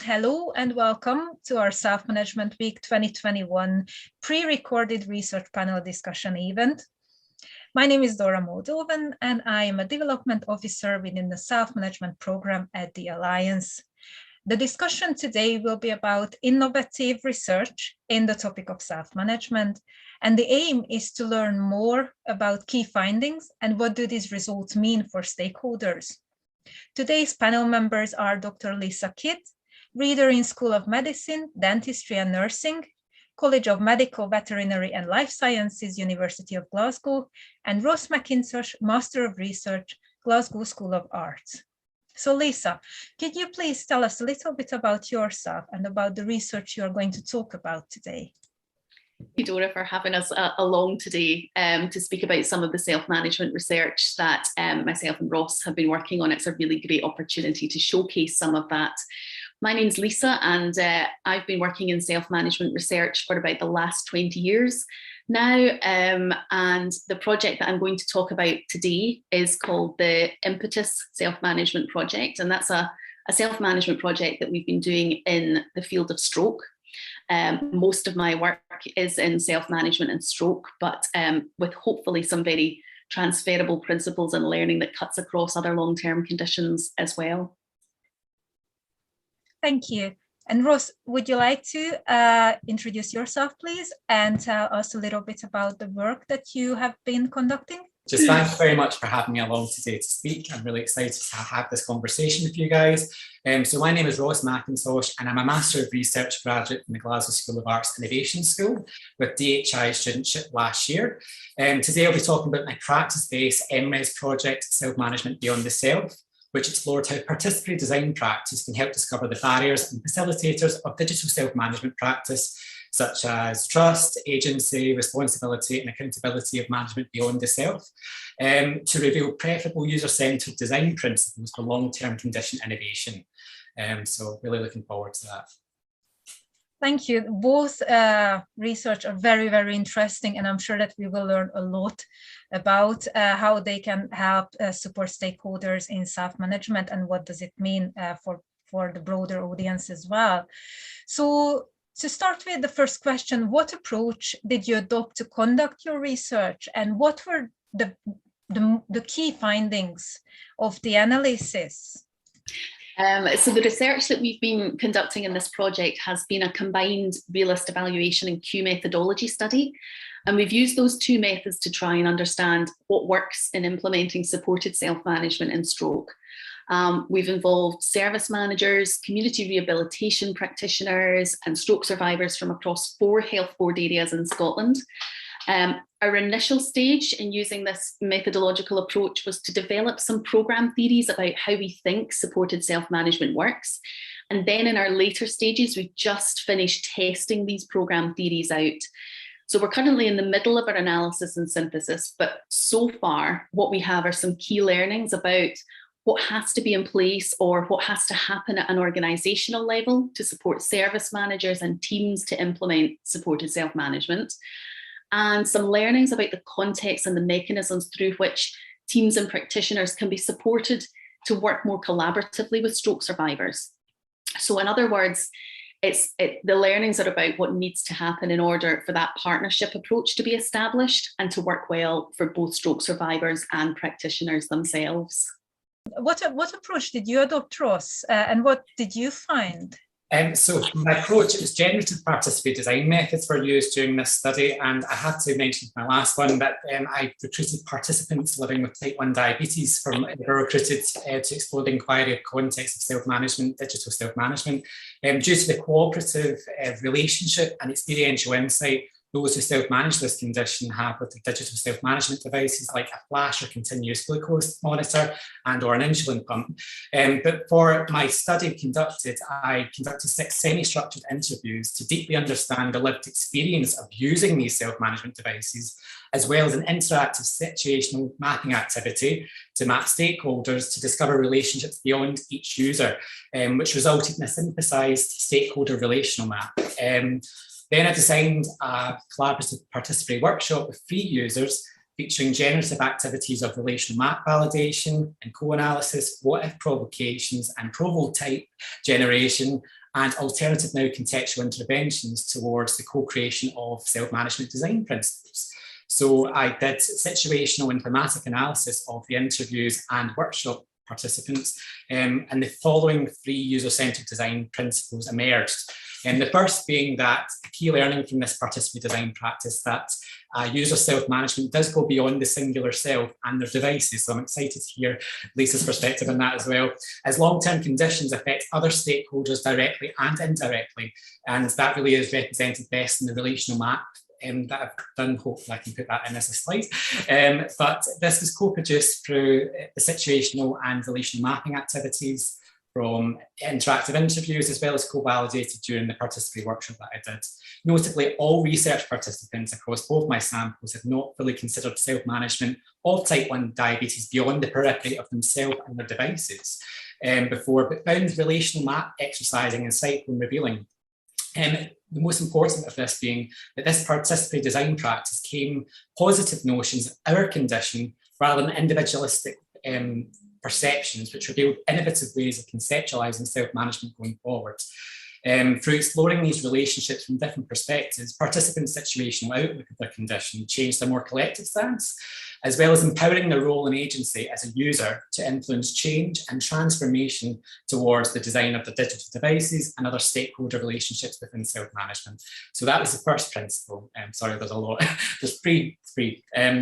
hello and welcome to our Self-Management Week 2021 pre-recorded research panel discussion event. My name is Dora Moldovan and I am a development officer within the self-management program at the Alliance. The discussion today will be about innovative research in the topic of self-management, and the aim is to learn more about key findings and what do these results mean for stakeholders. Today's panel members are Dr. Lisa Kidd, Reader in School of Medicine, Dentistry and Nursing, College of Medical, Veterinary and Life Sciences, University of Glasgow, and Ross McIntosh, Master of Research, Glasgow School of Arts. So Lisa, could you please tell us a little bit about yourself and about the research you are going to talk about today? Thank you, Dora, for having us along today to speak about some of the self-management research that myself and Ross have been working on. It's a really great opportunity to showcase some of that. My name's Lisa and I've been working in self-management research for about the last 20 years now, and the project that I'm going to talk about today is called the Impetus Self-Management Project, and that's a self-management project that we've been doing in the field of stroke. Most of my work is in self-management and stroke, but with hopefully some very transferable principles and learning that cuts across other long-term conditions as well. Thank you. And Ross, would you like to introduce yourself, please, and tell us a little bit about the work that you have been conducting? Just thank you very much for having me along today to speak. I'm really excited to have this conversation with you guys. So my name is Ross McIntosh and I'm a Master of Research graduate from the Glasgow School of Arts Innovation School with DHI studentship last year. Today I'll be talking about my practice-based MRes project, Self-Management Beyond the Self, which explored how participatory design practice can help discover the barriers and facilitators of digital self-management practice, such as trust, agency, responsibility, and accountability of management beyond the self, to reveal preferable user-centered design principles for long-term condition innovation. So really looking forward to that. Thank you. Both research are very, very interesting, and I'm sure that we will learn a lot about how they can help support stakeholders in self-management and what does it mean for the broader audience as well. So to start with the first question, what approach did you adopt to conduct your research, and what were the key findings of the analysis? So the research that we've been conducting in this project has been a combined realist evaluation and Q methodology study. And we've used those two methods to try and understand what works in implementing supported self-management in stroke. We've involved service managers, community rehabilitation practitioners, and stroke survivors from across 4 health board areas in Scotland. Our initial stage in using this methodological approach was to develop some programme theories about how we think supported self-management works. And then in our later stages, we've just finished testing these programme theories out. So we're currently in the middle of our analysis and synthesis, but so far what we have are some key learnings about what has to be in place or what has to happen at an organisational level to support service managers and teams to implement supported self-management, and some learnings about the context and the mechanisms through which teams and practitioners can be supported to work more collaboratively with stroke survivors. So in other words, the learnings are about what needs to happen in order for that partnership approach to be established and to work well for both stroke survivors and practitioners themselves. What approach did you adopt, Ross, and what did you find? So my approach, it was generative participatory design methods were used during this study, and I had to mention my last one that I recruited participants living with type 1 diabetes they were recruited to explore the inquiry of context of self-management, digital self-management, due to the cooperative relationship and experiential insight those who self-manage this condition have with the digital self-management devices like a flash or continuous glucose monitor and or an insulin pump. But for my study I conducted 6 semi-structured interviews to deeply understand the lived experience of using these self-management devices, as well as an interactive situational mapping activity to map stakeholders to discover relationships beyond each user, which resulted in a synthesized stakeholder relational map. Then I designed a collaborative participatory workshop with 3 users featuring generative activities of relational map validation and co-analysis, what-if provocations and prototype generation, and alternative now contextual interventions towards the co-creation of self-management design principles. So I did situational and thematic analysis of the interviews and workshop participants, and the following 3 user-centered design principles emerged. And the first being that a key learning from this participatory design practice that user self-management does go beyond the singular self and their devices. So I'm excited to hear Lisa's perspective on that as well, as long-term conditions affect other stakeholders directly and indirectly. And that really is represented best in the relational map that I've done. Hopefully I can put that in as a slide. But this was co-produced through the situational and relational mapping activities from interactive interviews, as well as co-validated during the participatory workshop that I did. Notably, all research participants across both my samples have not fully considered self-management of type 1 diabetes beyond the periphery of themselves and their devices before, but found relational map exercising insightful and revealing. The most important of this being that this participatory design practice came positive notions of our condition rather than individualistic perceptions, which revealed innovative ways of conceptualizing self-management going forward. Through exploring these relationships from different perspectives, participants' situational outlook of their condition changed a more collective stance, as well as empowering their role and agency as a user to influence change and transformation towards the design of the digital devices and other stakeholder relationships within self-management. So that was the first principle. Sorry, there's a lot. There's three.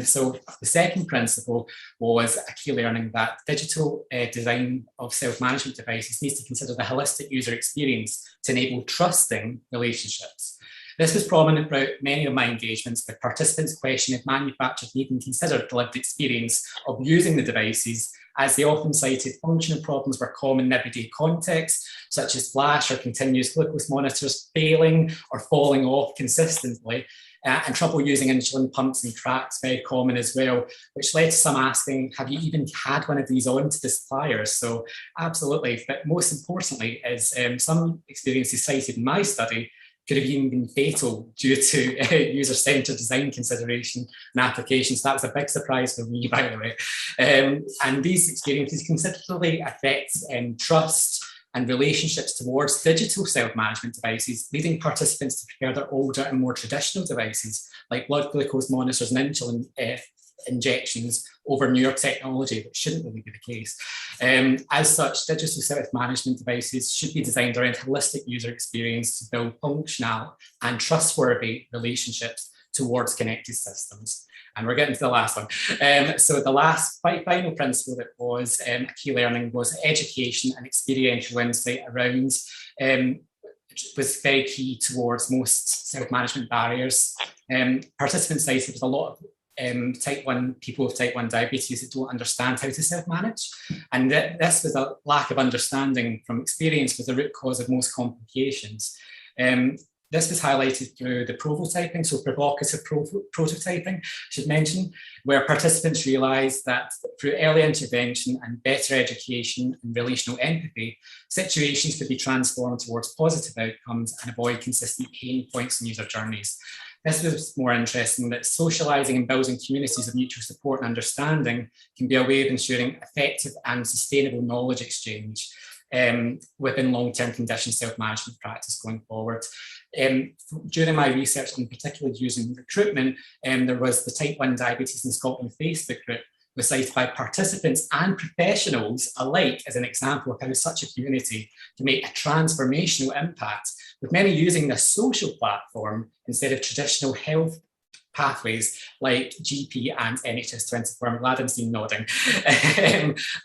So the second principle was a key learning that digital design of self-management devices needs to consider the holistic user experience to enable trusting relationships. This was prominent throughout many of my engagements, with participants questioning if manufacturers even considered the lived experience of using the devices, as they often cited functional problems were common in everyday contexts, such as flash or continuous glucose monitors failing or falling off consistently, and trouble using insulin pumps and tracks, very common as well, which led to some asking, have you even had one of these on to the suppliers? So absolutely, but most importantly is some experiences cited in my study could have even been fatal due to user-centered design consideration and applications. That was a big surprise for me, by the way. And these experiences considerably affect trust and relationships towards digital self-management devices, leading participants to prefer their older and more traditional devices, like blood glucose monitors and insulin injections over newer technology, which shouldn't really be the case. As such, digital self-management devices should be designed around holistic user experience to build functional and trustworthy relationships towards connected systems. And we're getting to the last one. So the last final principle that was a key learning was education and experiential insight around was very key towards most self-management barriers. Participants cited there was a lot of people with type 1 diabetes that don't understand how to self-manage. And this was a lack of understanding from experience was the root cause of most complications. This was highlighted through the prototyping, so provocative prototyping, I should mention, where participants realised that through early intervention and better education and relational empathy, situations could be transformed towards positive outcomes and avoid consistent pain points in user journeys. This was more interesting that socialising and building communities of mutual support and understanding can be a way of ensuring effective and sustainable knowledge exchange within long-term condition self-management practice going forward. During my research, and particularly using recruitment, there was the Type 1 Diabetes in Scotland Facebook group, was cited by participants and professionals alike as an example of how such a community can make a transformational impact, with many using this social platform instead of traditional health pathways like GP and NHS 24. I'm glad I'm seeing nodding.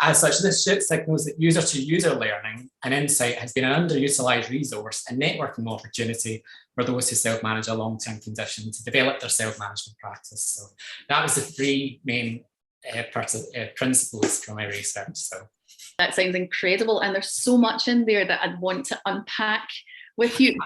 As such, this signals that user-to-user learning and insight has been an underutilised resource and networking opportunity for those who self-manage a long-term condition to develop their self-management practice. So that was the 3 main principles from my research. So that sounds incredible, and there's so much in there that I'd want to unpack with you.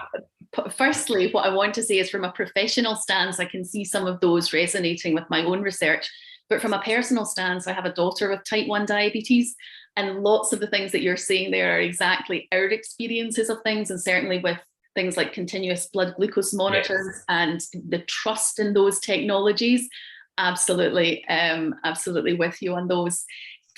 Firstly, what I want to say is, from a professional stance, I can see some of those resonating with my own research. But from a personal stance, I have a daughter with type 1 diabetes, and lots of the things that you're saying there are exactly our experiences of things, and certainly with things like continuous blood glucose monitors and the trust in those technologies. Absolutely, absolutely with you on those.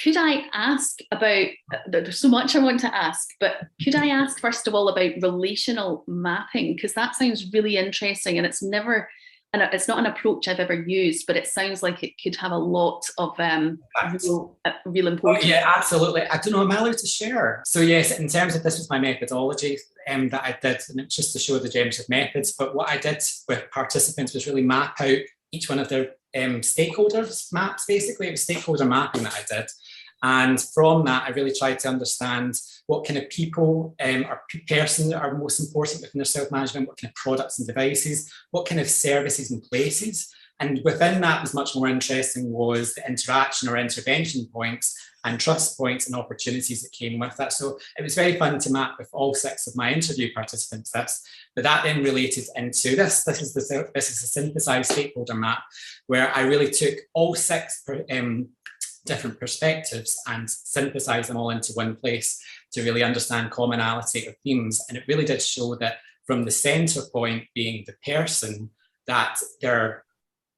Could I ask about, there's so much I want to ask, but could I ask first of all about relational mapping? Because that sounds really interesting, and it's not an approach I've ever used, but it sounds like it could have a lot of real importance. Oh, yeah, absolutely. I don't know, am I allowed to share? So yes, in terms of, this was my methodology that I did, and it's just to show the generative methods, but what I did with participants was really map out each one of their stakeholders maps. Basically, it was stakeholder mapping that I did. And from that, I really tried to understand what kind of people or person are most important within their self-management, what kind of products and devices, what kind of services and places. And within that was much more interesting was the interaction or intervention points and trust points and opportunities that came with that. So it was very fun to map with all 6 of my interview participants. But that then related into this. This is a synthesized stakeholder map where I really took all 6 different perspectives and synthesized them all into one place to really understand commonality of themes. And it really did show that from the center point being the person, that their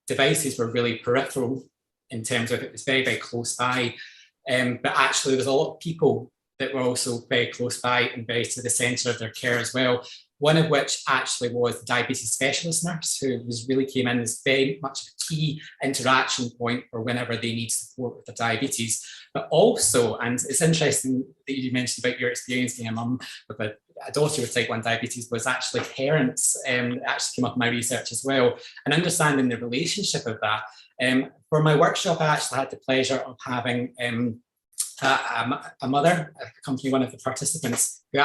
devices were really peripheral in terms of it was very, very close by. But actually there was a lot of people that were also very close by and very to the center of their care as well. One of which actually was the diabetes specialist nurse, who really came in as very much a key interaction point for whenever they need support with their diabetes. But also, and it's interesting that you mentioned about your experience being a mum with a daughter with type 1 diabetes, was actually parents, actually came up in my research as well, and understanding the relationship of that. For my workshop, I actually had the pleasure of having a mother accompany one of the participants who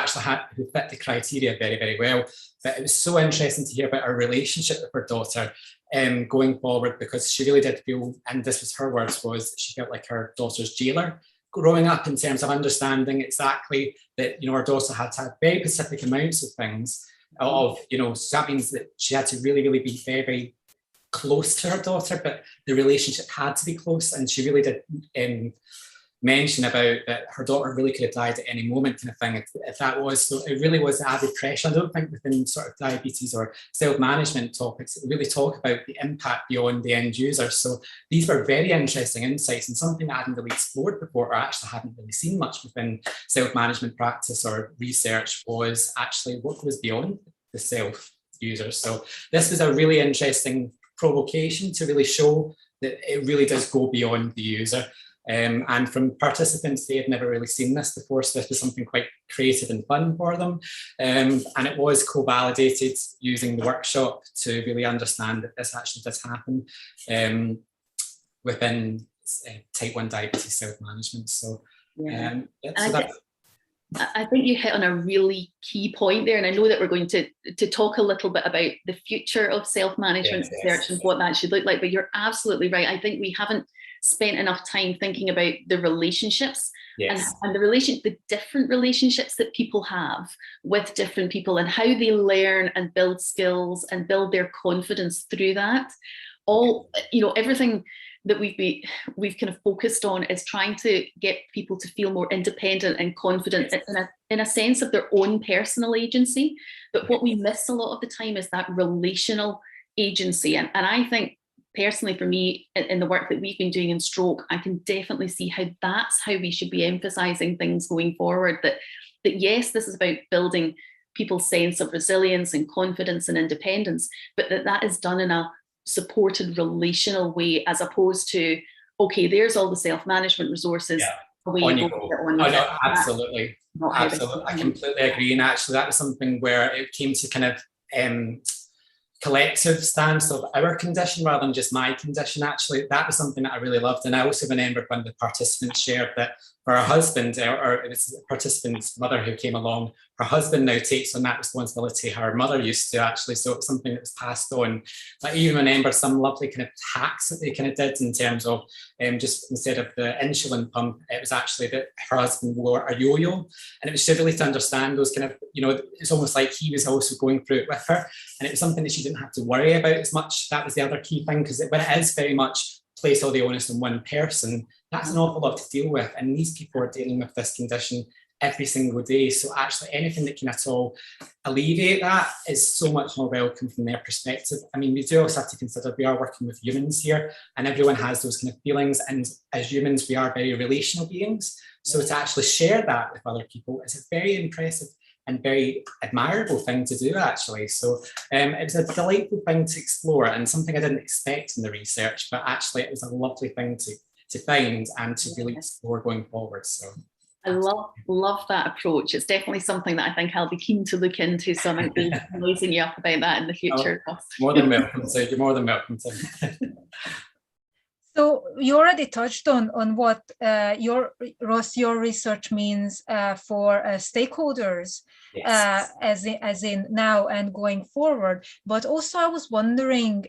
fit the criteria very, very well. But it was so interesting to hear about her relationship with her daughter going forward, because she really did feel, and this was her words, was she felt like her daughter's jailer growing up, in terms of understanding exactly that, her daughter had to have very specific amounts of things so that means that she had to really, really be very, very close to her daughter, but the relationship had to be close. And she really did mention about that her daughter really could have died at any moment, kind of thing, if that was. So it really was added pressure. I don't think within sort of diabetes or self-management topics, it really talk about the impact beyond the end user. So these were very interesting insights, and something I hadn't really explored before, or actually hadn't really seen much within self-management practice or research, was actually what goes beyond the self-user. So this was a really interesting provocation to really show that it really does go beyond the user. And from participants, they had never really seen this before, so this was something quite creative and fun for them. And it was co-validated using the workshop to really understand that this actually does happen within type 1 diabetes self-management. So, I think you hit on a really key point there, and I know that we're going to talk a little bit about the future of self-management research and what that should look like, but you're absolutely right. I think we haven't spent enough time thinking about the relationships and the different relationships that people have with different people, and how they learn and build skills and build their confidence through that. Everything that we've kind of focused on is trying to get people to feel more independent and confident in a sense of their own personal agency. But what we miss a lot of the time is that relational agency. And I think personally, for me, in the work that we've been doing in stroke, I can definitely see how that's how we should be emphasizing things going forward. That yes, this is about building people's sense of resilience and confidence and independence, but that is done in a supported relational way, as opposed to, okay, there's all the self-management resources. Absolutely. I completely agree. And actually, that was something where it came to kind of collective stance of our condition rather than just my condition. Actually, that was something that I really loved. And I also remembered when the participants shared that for her husband, or it was a participant's mother who came along, her husband now takes on that responsibility her mother used to, actually. So it was something that was passed on. I even remember some lovely kind of hacks that they kind of did in terms of just instead of the insulin pump, it was actually that her husband wore a yo-yo. And it was really to understand those kind of, it's almost like he was also going through it with her. And it was something that she didn't have to worry about as much. That was the other key thing, because when it is very much place all the onus on one person, that's an awful lot to deal with. And these people are dealing with this condition every single day. So actually anything that can at all alleviate that is so much more welcome from their perspective. I mean, we do also have to consider we are working with humans here, and everyone has those kind of feelings. And as humans, we are very relational beings. So to actually share that with other people is a very impressive and very admirable thing to do, actually. So it was a delightful thing to explore, and something I didn't expect in the research, but actually it was a lovely thing to find and to really explore going forward. So I love that approach. It's definitely something that I think I'll be keen to look into, so I might be noising you up about that in the future. Oh, more than welcome to. You're more than welcome to. So you already touched on what your research means for stakeholders, yes. as in now and going forward. But also I was wondering,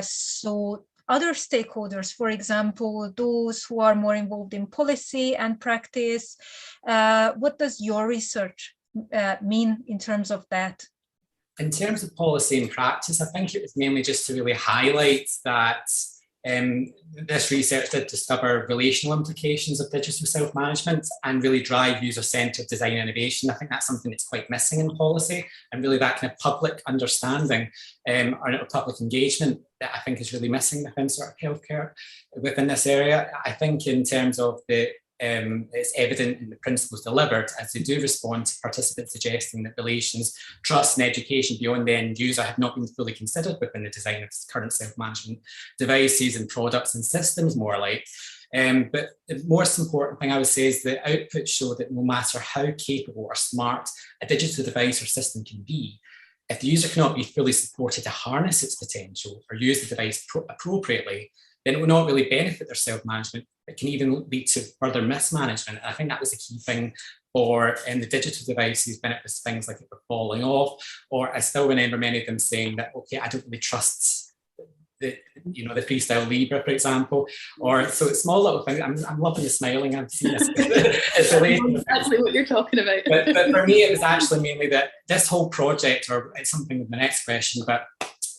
so other stakeholders, for example, those who are more involved in policy and practice, what does your research mean in terms of that? In terms of policy and practice, I think it was mainly just to really highlight that this research did discover relational implications of digital self-management and really drive user-centered design innovation. I think that's something that's quite missing in policy, and really that kind of public understanding or public engagement that I think is really missing within sort of healthcare within this area. I think in terms of the it's evident in the principles delivered as they do respond to participants suggesting that relations, trust and education beyond the end user have not been fully considered within the design of current self-management devices and products and systems, more like. But the most important thing I would say is the outputs show that no matter how capable or smart a digital device or system can be, if the user cannot be fully supported to harness its potential or use the device appropriately, then it will not really benefit their self-management. It can even lead to further mismanagement. And I think that was a key thing for the digital devices when it was things like it were falling off, or I still remember many of them saying that, okay, I don't really trust the Freestyle Libra, for example, or so small little things. I'm loving the smiling. I'm seeing this. It's exactly what you're talking about. but for me, it was actually mainly that this whole project, or it's something with the next question, but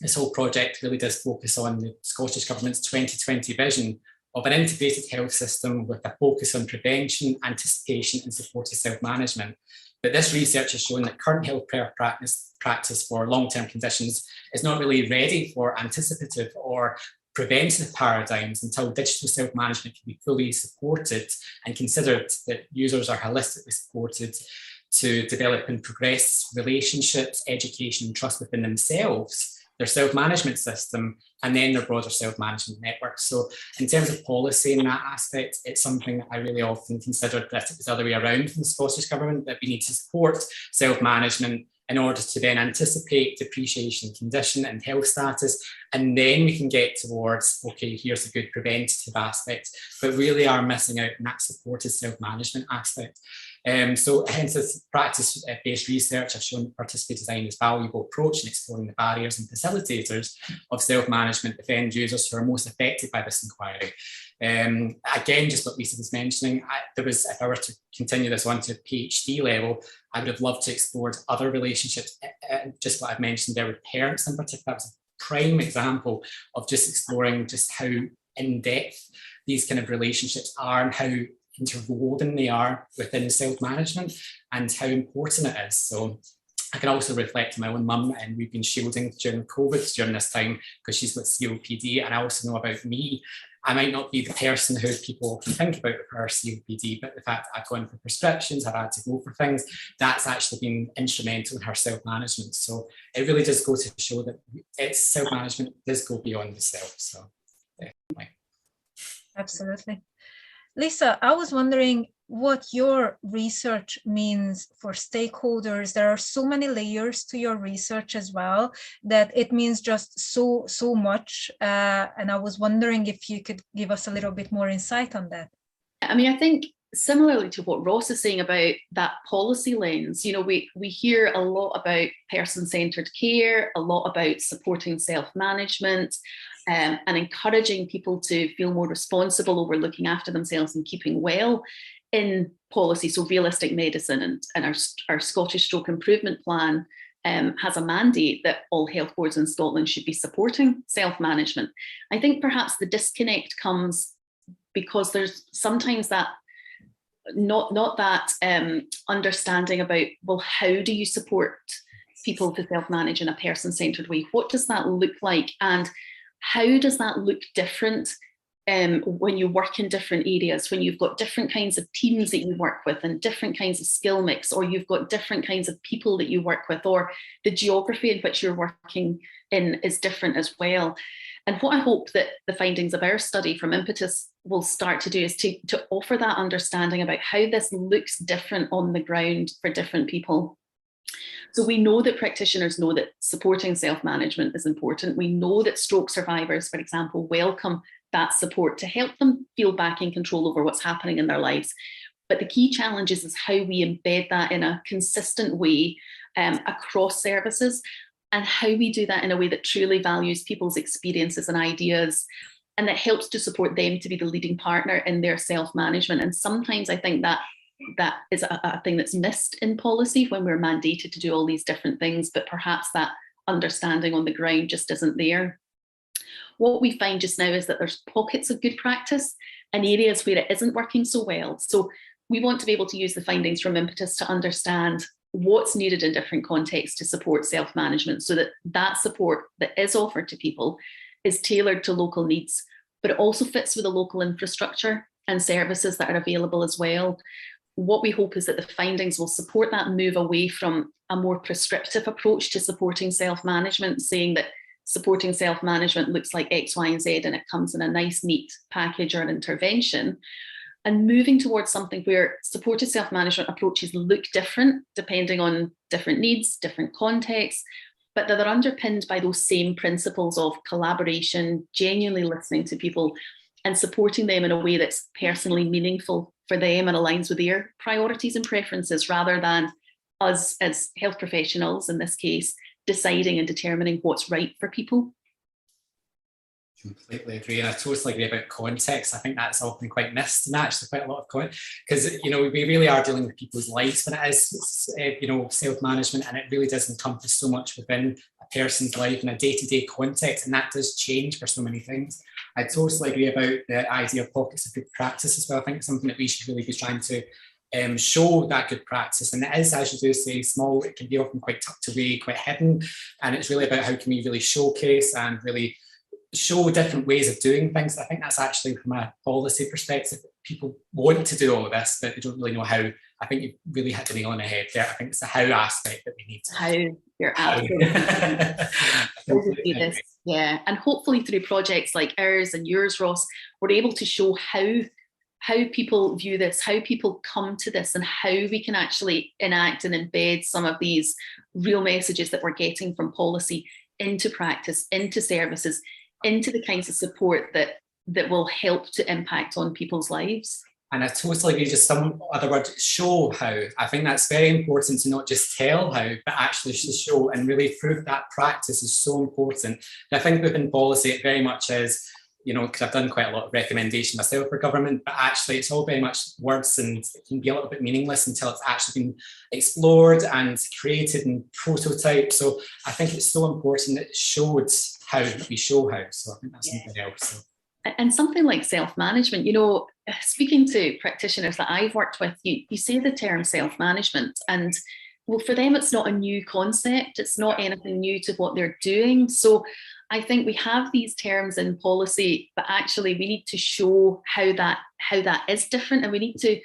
this whole project really does focus on the Scottish Government's 2020 vision of an integrated health system with a focus on prevention, anticipation and supportive self-management. But this research has shown that current healthcare practice for long-term conditions is not really ready for anticipative or preventative paradigms until digital self-management can be fully supported and considered that users are holistically supported to develop and progress relationships, education and trust within themselves, their self-management system, and then their broader self-management network. So in terms of policy in that aspect, it's something that I really often considered that it was the other way around from the Scottish Government, that we need to support self-management in order to then anticipate depreciation, condition and health status, and then we can get towards, okay, here's a good preventative aspect, but really are missing out in that supported self-management aspect. So hence this practice-based research has shown that participatory design is a valuable approach in exploring the barriers and facilitators of self-management with end users who are most affected by this inquiry. Again, just what Lisa was mentioning, if I were to continue this on to a PhD level, I would have loved to explore other relationships, just what I've mentioned there with parents in particular. That was a prime example of just exploring just how in-depth these kind of relationships are and how interwoven they are within self-management and how important it is. So I can also reflect on my own mum, and we've been shielding during COVID during this time because she's with COPD, and I also know about me. I might not be the person who people can think about for COPD, but the fact that I've gone for prescriptions, I've had to go for things, that's actually been instrumental in her self-management. So it really does go to show that it's self-management does go beyond the self. So definitely. Absolutely. Lisa, I was wondering what your research means for stakeholders. There are so many layers to your research as well that it means just so much. And I was wondering if you could give us a little bit more insight on that. I mean, I think similarly to what Ross is saying about that policy lens, we hear a lot about person-centered care, a lot about supporting self-management, and encouraging people to feel more responsible over looking after themselves and keeping well in policy. So realistic medicine and our Scottish Stroke Improvement Plan has a mandate that all health boards in Scotland should be supporting self-management. I think perhaps the disconnect comes because there's sometimes that not that understanding about, well, how do you support people to self-manage in a person-centered way? What does that look like? And how does that look different when you work in different areas, when you've got different kinds of teams that you work with and different kinds of skill mix, or you've got different kinds of people that you work with, or the geography in which you're working in is different as well. And what I hope that the findings of our study from Impetus will start to do is to offer that understanding about how this looks different on the ground for different people. So we know that practitioners know that supporting self-management is important. We know that stroke survivors, for example, welcome that support to help them feel back in control over what's happening in their lives. But the key challenge is how we embed that in a consistent way across services, and how we do that in a way that truly values people's experiences and ideas, and that helps to support them to be the leading partner in their self-management. And sometimes I think that is a thing that's missed in policy when we're mandated to do all these different things, but perhaps that understanding on the ground just isn't there. What we find just now is that there's pockets of good practice and areas where it isn't working so well. So we want to be able to use the findings from Impetus to understand what's needed in different contexts to support self-management, so that that support that is offered to people is tailored to local needs, but it also fits with the local infrastructure and services that are available as well. What we hope is that the findings will support that move away from a more prescriptive approach to supporting self-management, saying that supporting self-management looks like X, Y, and Z, and it comes in a nice, neat package or an intervention, and moving towards something where supported self-management approaches look different depending on different needs, different contexts, but that are underpinned by those same principles of collaboration, genuinely listening to people and supporting them in a way that's personally meaningful for them and aligns with their priorities and preferences, rather than us as health professionals, in this case, deciding and determining what's right for people. Completely agree, and I totally agree about context. I think that's often quite missed, and actually quite a lot of context, because we really are dealing with people's lives when it is self-management, and it really does encompass so much within a person's life in a day-to-day context, and that does change for so many things. I totally agree about the idea of pockets of good practice as well. I think it's something that we should really be trying to show that good practice, and it is, as you do say, small. It can be often quite tucked away, quite hidden, and it's really about how can we really showcase and really show different ways of doing things. I think that's actually, from a policy perspective, people want to do all of this, but they don't really know how. I think you really hit the nail on the head there. I think it's the how aspect that we need to. How, you're absolutely this. Yeah, and hopefully through projects like ours and yours, Ross, we're able to show how people view this, how people come to this, and how we can actually enact and embed some of these real messages that we're getting from policy into practice, into services, into the kinds of support that will help to impact on people's lives. And I totally agree, just some other word, show how. I think that's very important, to not just tell how, but actually to show and really prove that practice is so important. And I think within policy, it very much is, because I've done quite a lot of recommendation myself for government, but actually it's all very much words, and it can be a little bit meaningless until it's actually been explored and created and prototyped. So I think it's so important that it shows how, that we show how. So I think that's something else. So. And something like self-management, speaking to practitioners that I've worked with, you say the term self-management, and well, for them, it's not a new concept. It's not anything new to what they're doing. So I think we have these terms in policy, but actually we need to show how that is different, and we need to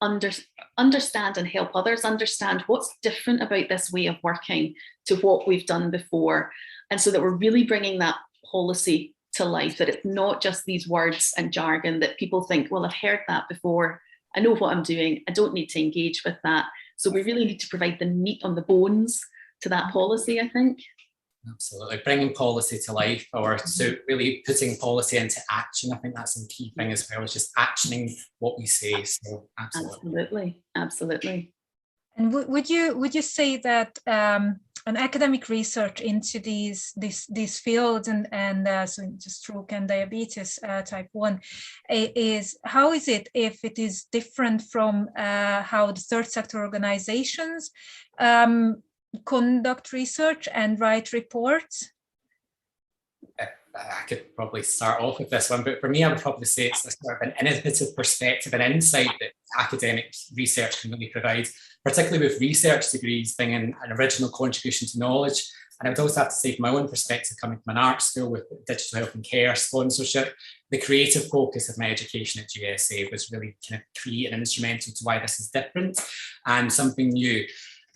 understand and help others understand what's different about this way of working to what we've done before. And so that we're really bringing that policy to life, that it's not just these words and jargon that people think, well, I've heard that before, I know what I'm doing, I don't need to engage with that. So we really need to provide the meat on the bones to that policy, I think. Absolutely, bringing policy to life, or so really putting policy into action. I think that's a key thing as well, is just actioning what we say. So absolutely. And would you say that an academic research into these fields and so stroke and diabetes type 1 is, how is it if it is different from how the third sector organizations conduct research and write reports? I could probably start off with this one, but for me, I would probably say it's a sort of an innovative perspective and insight that academic research can really provide, particularly with research degrees being an original contribution to knowledge. And I would also have to say, from my own perspective, coming from an art school with digital health and care sponsorship, the creative focus of my education at GSA was really kind of key and instrumental to why this is different and something new.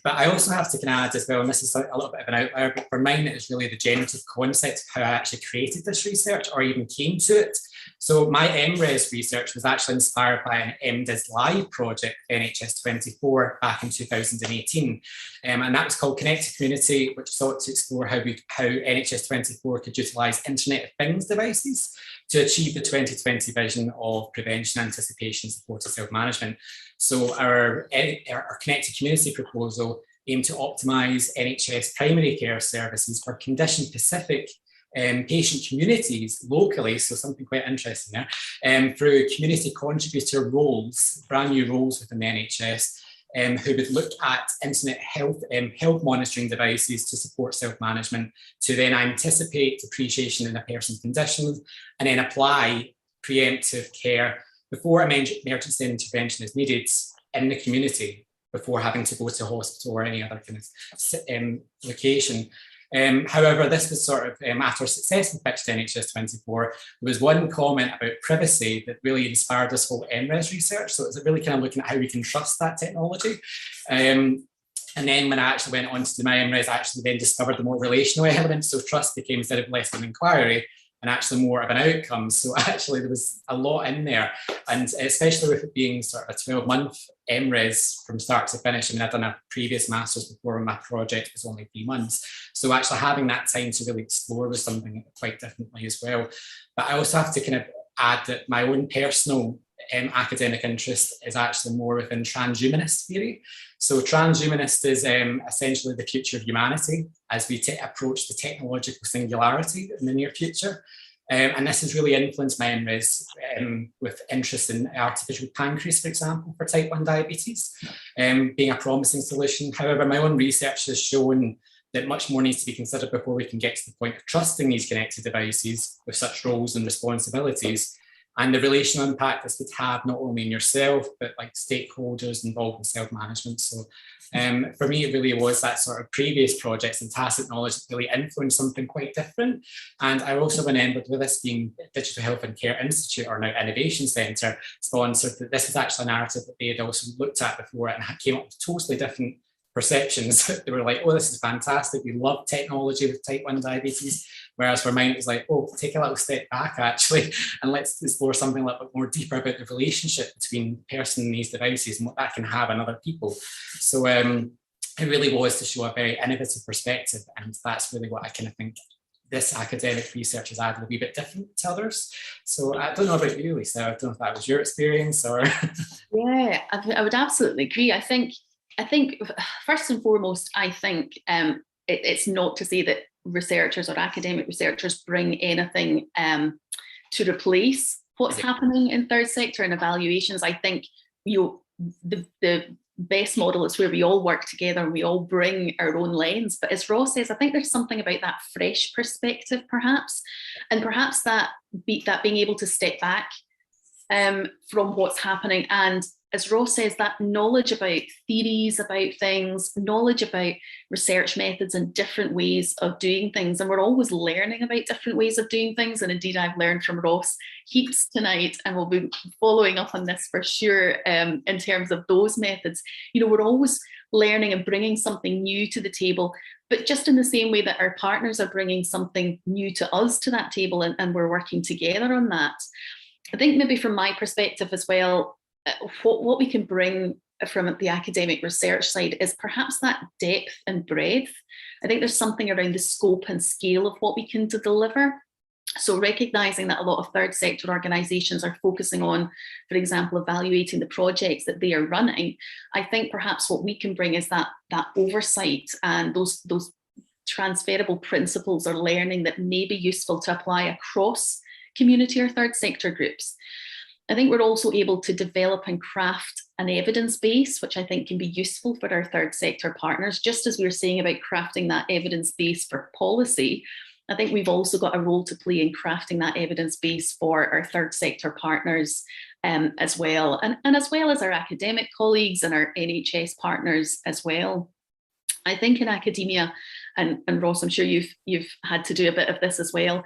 But I also have to kind of add as well, and this is a little bit of an outlier, but for mine, it was really the generative concept of how I actually created this research or even came to it. So my MRes research was actually inspired by an MDIS Live project, NHS 24, back in 2018. And that was called Connected Community, which sought to explore how NHS 24 could utilise Internet of Things devices to achieve the 2020 vision of prevention, anticipation, supported self-management. So our Connected Community proposal aimed to optimise NHS primary care services for condition-specific patient communities locally, so something quite interesting there, through community contributor roles, brand new roles within the NHS, who would look at internet health monitoring devices to support self-management, to then anticipate depreciation in a person's conditions, and then apply preemptive care before emergency intervention is needed in the community, before having to go to hospital or any other kind of location. However, this was sort of, after a successful pitch to NHS 24, there was one comment about privacy that really inspired this whole MRes research. So it's really kind of looking at how we can trust that technology. And then when I actually went on to do my MRes, I actually then discovered the more relational elements. So trust became, instead of less of an inquiry, and actually more of an outcome. So actually there was a lot in there. And especially with it being sort of a 12-month MRes from start to finish. I mean, I'd done a previous master's before, and my project was only 3 months. So actually having that time to really explore was something quite differently as well. But I also have to kind of add that my own personal academic interest is actually more within transhumanist theory. So transhumanist is essentially the future of humanity as we approach the technological singularity in the near future. And this has really influenced my MRes with interest in artificial pancreas, for example, for type 1 diabetes, being a promising solution. However, my own research has shown that much more needs to be considered before we can get to the point of trusting these connected devices with such roles and responsibilities, and the relational impact this could have not only in yourself, but like stakeholders involved in self-management. So for me, it really was that sort of previous projects and tacit knowledge that really influenced something quite different. And I also remembered, with this being Digital Health and Care Institute, or now Innovation Centre, sponsored, that this was actually a narrative that they had also looked at before and came up with totally different perceptions. They were like, oh, this is fantastic. We love technology with type 1 diabetes. Whereas for mine, it was like, oh, take a little step back, actually, and let's explore something a little bit more deeper about the relationship between the person and these devices and what that can have on other people. So it really was to show a very innovative perspective. And that's really what I kind of think this academic research has added a wee bit different to others. So I don't know about you, Lisa. I don't know if that was your experience or... Yeah, I would absolutely agree. I think first and foremost, I think it's not to say that researchers or academic researchers bring anything to replace what's happening in third sector and evaluations. I think the best model is where we all work together and we all bring our own lens. But as Ross says, I think there's something about that fresh perspective, perhaps, and perhaps that being able to step back from what's happening, and as Ross says, that knowledge about theories about things, knowledge about research methods and different ways of doing things. And we're always learning about different ways of doing things. And indeed, I've learned from Ross heaps tonight, and we'll be following up on this for sure in terms of those methods. You know, we're always learning and bringing something new to the table, but just in the same way that our partners are bringing something new to us to that table, and we're working together on that. I think maybe from my perspective as well, what we can bring from the academic research side is perhaps that depth and breadth. I think there's something around the scope and scale of what we can deliver. So recognising that a lot of third sector organisations are focusing on, for example, evaluating the projects that they are running, I think perhaps what we can bring is that oversight and those transferable principles or learning that may be useful to apply across community or third sector groups. I think we're also able to develop and craft an evidence base, which I think can be useful for our third sector partners, just as we were saying about crafting that evidence base for policy. I think we've also got a role to play in crafting that evidence base for our third sector partners as well, and as well as our academic colleagues and our NHS partners as well. I think in academia, and Ross, I'm sure you've had to do a bit of this as well,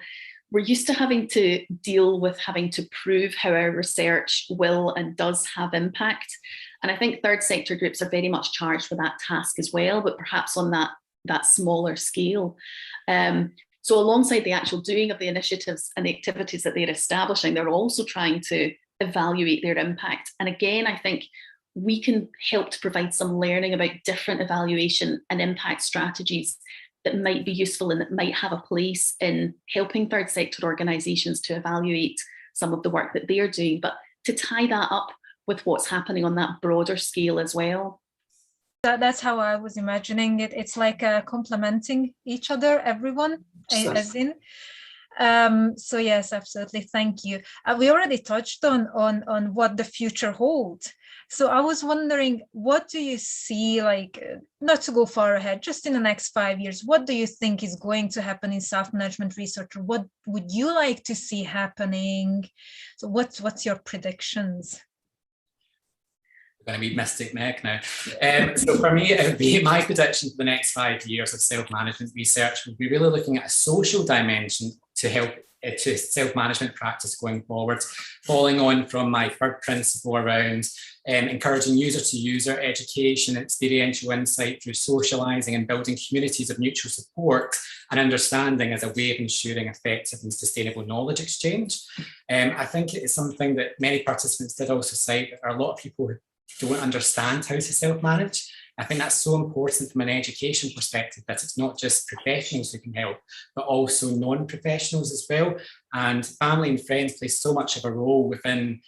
we're used to having to deal with having to prove how our research will and does have impact. And I think third sector groups are very much charged with that task as well, but perhaps on that smaller scale. So alongside the actual doing of the initiatives and the activities that they're establishing, they're also trying to evaluate their impact. And again, I think we can help to provide some learning about different evaluation and impact strategies that might be useful and that might have a place in helping third sector organisations to evaluate some of the work that they're doing, but to tie that up with what's happening on that broader scale as well. That's how I was imagining it. It's like complementing each other, everyone, as in. So yes, absolutely. Thank you. We already touched on what the future holds. So I was wondering, what do you see, like, not to go far ahead, just in the next 5 years, what do you think is going to happen in self-management research? Or what would you like to see happening? So what's your predictions? We're going to meet Mystic Meg now. So for me, it would be my prediction for the next 5 years of self-management research would be really looking at a social dimension to help to self-management practice going forward, following on from my third principle around encouraging user-to-user education, experiential insight through socialising and building communities of mutual support and understanding as a way of ensuring effective and sustainable knowledge exchange. I think it is something that many participants did also cite, that there are a lot of people who don't understand how to self-manage. I think that's so important from an education perspective, that it's not just professionals who can help, but also non-professionals as well. And family and friends play so much of a role within,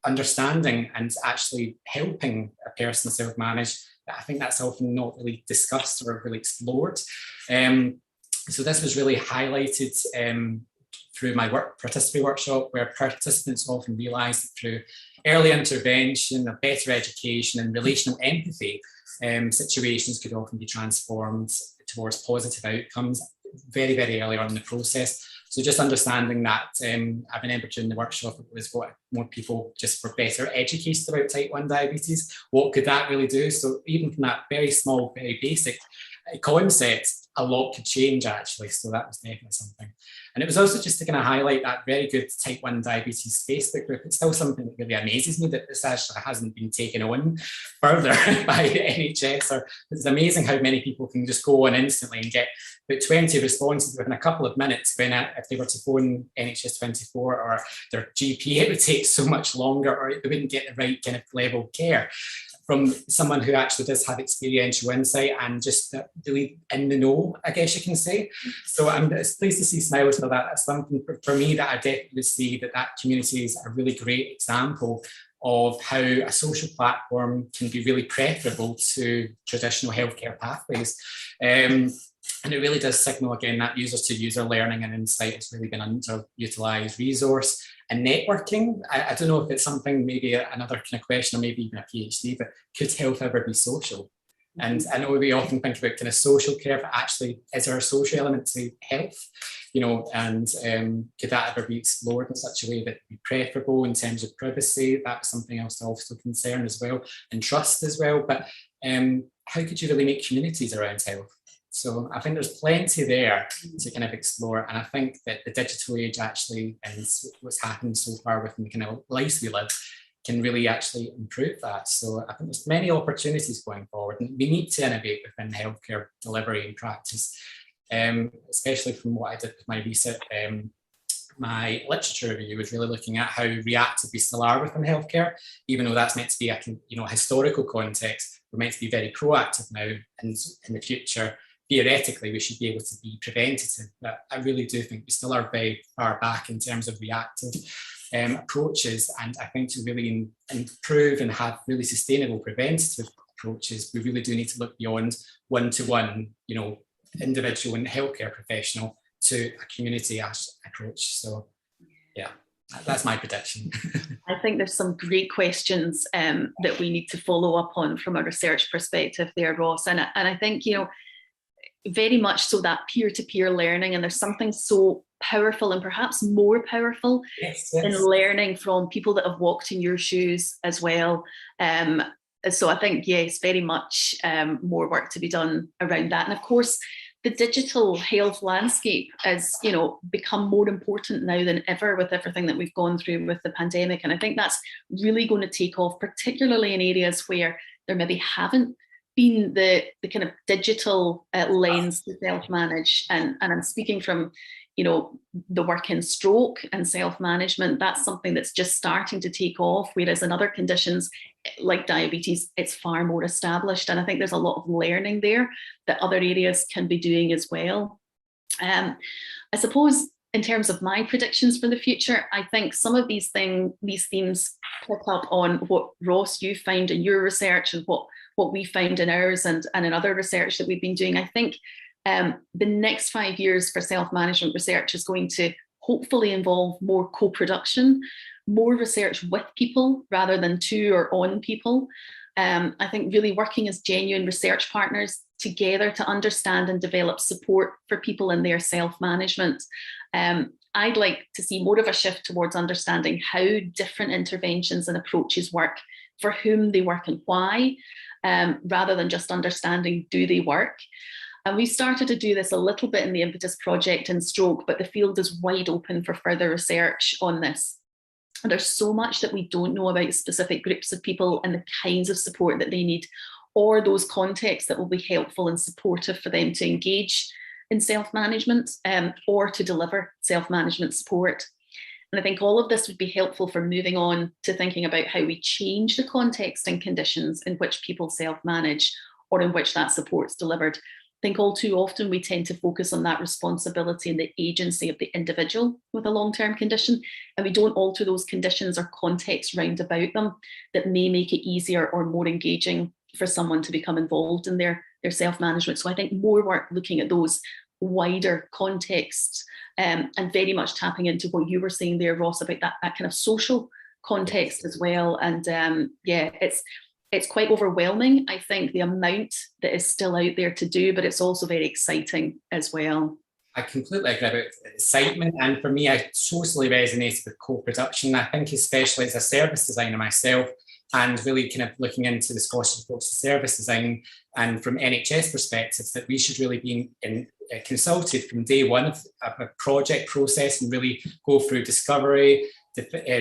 understanding and actually helping a person self-manage. I think that's often not really discussed or really explored. So this was really highlighted through my participatory workshop, where participants often realised that through early intervention, a better education and relational empathy, situations could often be transformed towards positive outcomes very, very early on in the process. So just understanding that, I've been able to in the workshop was what more people just were better educated about type 1 diabetes. What could that really do? So even from that very small, very basic concept, a lot could change actually. So that was definitely something. And it was also just to kind of highlight that very good type 1 diabetes Facebook group. It's still something that really amazes me that this actually hasn't been taken on further by the NHS. It's amazing how many people can just go on instantly and get about 20 responses within a couple of minutes, when if they were to phone NHS 24 or their GP, it would take so much longer, or they wouldn't get the right kind of level of care from someone who actually does have experiential insight and just really in the know, I guess you can say. So I'm pleased to see smiles for that. That's something for me that I definitely see that community is a really great example of how a social platform can be really preferable to traditional healthcare pathways. And it really does signal, again, that user-to-user learning and insight has really been an underutilised resource. And networking, I don't know if it's something, maybe another kind of question, or maybe even a PhD, but could health ever be social? And I know we often think about kind of social care, but actually, is there a social element to health? And could that ever be explored in such a way that would be preferable in terms of privacy? That's something else to also concern as well, and trust as well. But how could you really make communities around health? So I think there's plenty there to kind of explore. And I think that the digital age actually, and what's happened so far within the kind of lives we live, can really actually improve that. So I think there's many opportunities going forward, and we need to innovate within healthcare delivery and practice, especially from what I did with my research. My literature review was really looking at how reactive we still are within healthcare, even though that's meant to be a historical context. We're meant to be very proactive now, and in the future, theoretically, we should be able to be preventative. But I really do think we still are very far back in terms of reactive approaches. And I think to really improve and have really sustainable preventative approaches, we really do need to look beyond one-to-one, individual and healthcare professional to a community approach. So yeah, that's my prediction. I think there's some great questions that we need to follow up on from a research perspective there, Ross. And I think, very much so that peer-to-peer learning, and there's something so powerful and perhaps more powerful in learning from people that have walked in your shoes as well. So I think, yes, very much more work to be done around that. And of course, the digital health landscape has, become more important now than ever with everything that we've gone through with the pandemic. And I think that's really going to take off, particularly in areas where there maybe haven't been the kind of digital lens to self-manage. And I'm speaking from, the work in stroke and self-management. That's something that's just starting to take off, whereas in other conditions like diabetes, it's far more established. And I think there's a lot of learning there that other areas can be doing as well. I suppose in terms of my predictions for the future, I think some of these themes pick up on what, Ross, you found in your research and what we found in ours and in other research that we've been doing. I think the next 5 years for self-management research is going to hopefully involve more co-production, more research with people rather than to or on people. I think really working as genuine research partners together to understand and develop support for people in their self-management. I'd like to see more of a shift towards understanding how different interventions and approaches work, for whom they work and why, rather than just understanding, do they work? And we started to do this a little bit in the Impetus project in stroke, but the field is wide open for further research on this. And there's so much that we don't know about specific groups of people and the kinds of support that they need, or those contexts that will be helpful and supportive for them to engage in self-management or to deliver self-management support. And I think all of this would be helpful for moving on to thinking about how we change the context and conditions in which people self-manage or in which that support's delivered. I think all too often we tend to focus on that responsibility and the agency of the individual with a long-term condition, and we don't alter those conditions or contexts round about them that may make it easier or more engaging for someone to become involved in their self-management. So I think more work looking at those wider contexts and very much tapping into what you were saying there, Ross, about that kind of social context as well. And yeah, it's quite overwhelming, I think, the amount that is still out there to do, but it's also very exciting as well. I completely agree about excitement. And for me, I totally resonated with co-production. I think especially as a service designer myself, and really kind of looking into the Scottish approach to service design and from NHS perspectives, that we should really be consulted from day one of a project process and really go through discovery,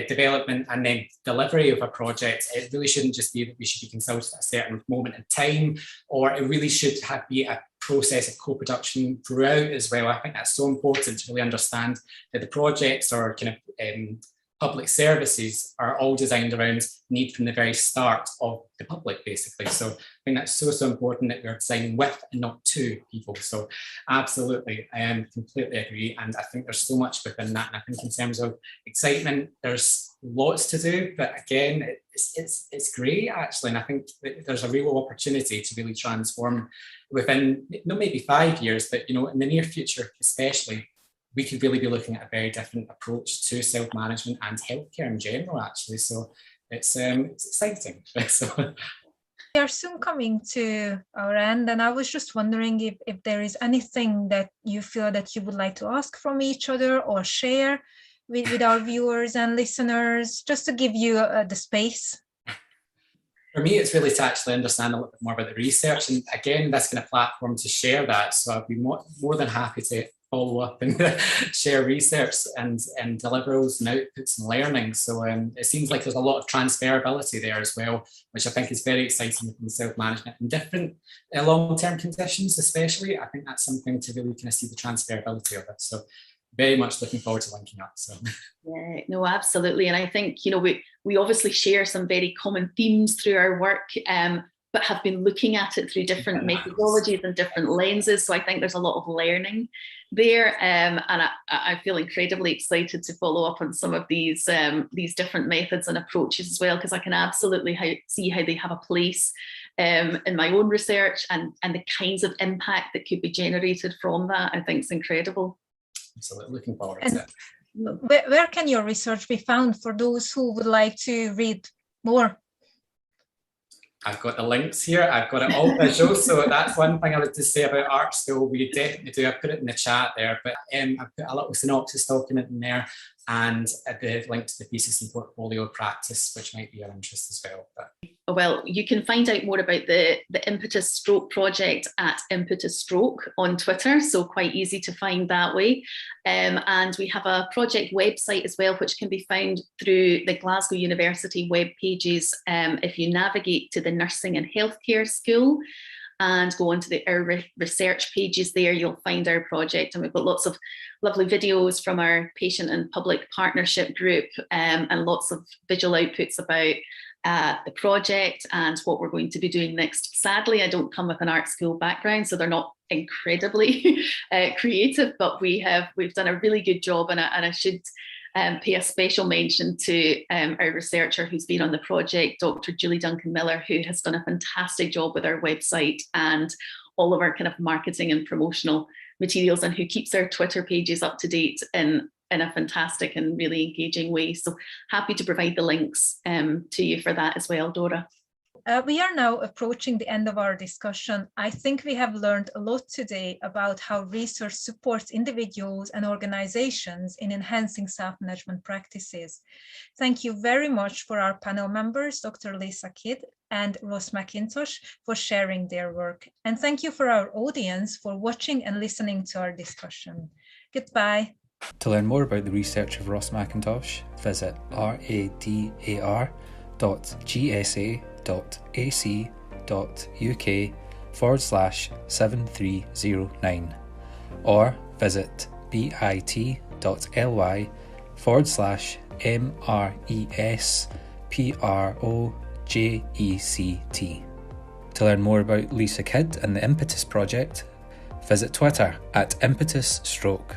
development and then delivery of a project. It really shouldn't just be that we should be consulted at a certain moment in time, or it really should be a process of co-production throughout as well. I think that's so important to really understand that the projects or kind of public services are all designed around need from the very start of the public, basically. So I think that's so important that we're designing with and not to people. So absolutely, I completely agree. And I think there's so much within that. And I think in terms of excitement, there's lots to do, but again, it's great actually. And I think that there's a real opportunity to really transform within, not maybe 5 years, but in the near future, especially, we could really be looking at a very different approach to self-management and healthcare in general, actually. So it's exciting. So. We are soon coming to our end, and I was just wondering if there is anything that you feel that you would like to ask from each other or share with our viewers and listeners, just to give you the space. For me, it's really to actually understand a little bit more about the research, and again, this kind of platform to share that. So I'd be more than happy to follow up and share research and deliverables and outputs and learning. So it seems like there's a lot of transferability there as well, which I think is very exciting within self-management and different long-term conditions especially. I think that's something to really kind of see the transferability of it. So very much looking forward to linking up. So yeah, no, absolutely. And I think, we obviously share some very common themes through our work, but have been looking at it through different methodologies and different lenses. So I think there's a lot of learning there. And I feel incredibly excited to follow up on some of these different methods and approaches as well, because I can absolutely see how they have a place in my own research and the kinds of impact that could be generated from that. I think it's incredible. So looking forward to it. Where can your research be found for those who would like to read more? I've got the links here. I've got it all visual. So that's one thing I would just say about Art School. We definitely do. I put it in the chat there, but I put a little synopsis document in there and the link to the thesis and portfolio practice, which might be of interest as well. Well, you can find out more about the Impetus Stroke project at Impetus Stroke on Twitter, so quite easy to find that way. And we have a project website as well, which can be found through the Glasgow University web pages. If you navigate to the Nursing and Healthcare School and go onto our research pages there, you'll find our project. And we've got lots of lovely videos from our patient and public partnership group and lots of visual outputs about the project and what we're going to be doing next. Sadly, I don't come with an art school background, so they're not incredibly creative, but we've done a really good job, and I should pay a special mention to our researcher who's been on the project, Dr. Julie Duncan-Miller, who has done a fantastic job with our website and all of our kind of marketing and promotional materials, and who keeps our Twitter pages up to date in a fantastic and really engaging way. So happy to provide the links to you for that as well, Dora. We are now approaching the end of our discussion. I think we have learned a lot today about how research supports individuals and organizations in enhancing self-management practices. Thank you very much for our panel members, Dr. Lisa Kidd and Ross McIntosh, for sharing their work. And thank you for our audience for watching and listening to our discussion. Goodbye. To learn more about the research of Ross McIntosh, visit radar.gsa.ac.uk/7309 or visit bit.ly/MRESPROJECT. To learn more about Lisa Kidd and the Impetus project, visit Twitter @ImpetusStroke.